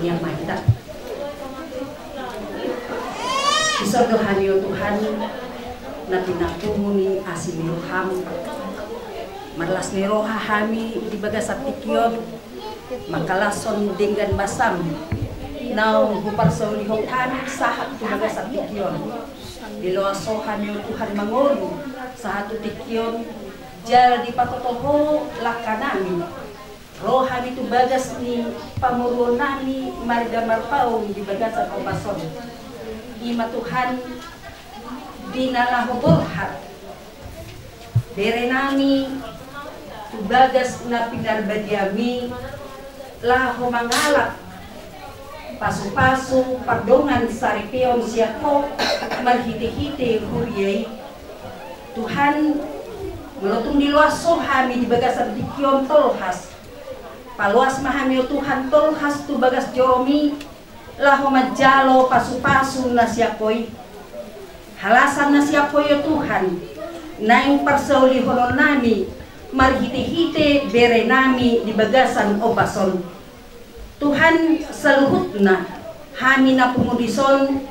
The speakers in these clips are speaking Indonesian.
yang mahita. Isordohan yo Tuhan na pinapumuni asimiroham marlas ni roha hami di bagas at tikyon makalason dengan basam now huparsolihok kami sahat di bagas at tikyon diloasohan yo Tuhan mangon sahat tikyon jal di patotoho lakanami roha itu bagas ni pamuruan nami marga marpau di bagas at opason ima Tuhan dinalaho borhat berenami tubagas na pinarbadiami laho mangalak pasu-pasu pardongan saripeon siyako marhiti-hiti huriyay Tuhan melotong diluaso hami di bagasan dikyon tolhas paluas mahami o Tuhan tolhas tubagas joromi laho majalo pasu-pasu na siyakoy halasan na siyakoy o Tuhan na yung parsauli honon nami marhiti-hiti bere nami di bagasan o bason Tuhan saluhut na hami na pumudison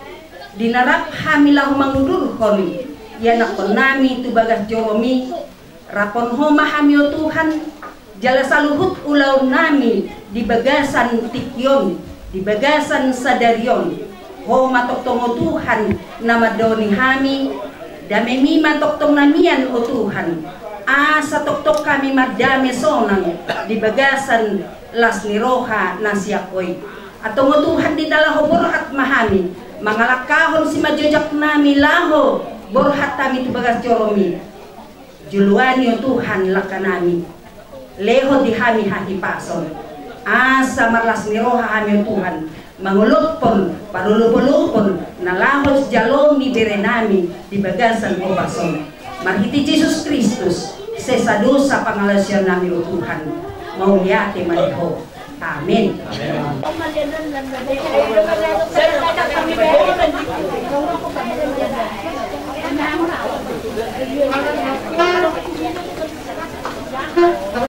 dinarap hami lahu mangudurhon yanakon nami tu bagas joromi rapon homa hami o Tuhan jala saluhut ulaw nami di bagasan tikyon di bagasan sadaryon homa toktong o Tuhan na madoni hami dami matoktong namian o Tuhan sa toktok kami madami sonang di bagasan las ni roha na siyakoy atong o Tuhan di dalaho borhat mahami mangalakahon si majojak nami laho borhat kami tu bagas joromi juluani o Tuhan lakanami leho di hami hahipason sa marlas ni roha kami o Tuhan mangulupon parulupon na lahos jalong ni berenami di bagasan o bason marhiti Jesus Kristus sesado sa pangalasyan namin o Tuhan mauliate maliho. Amen. Amen.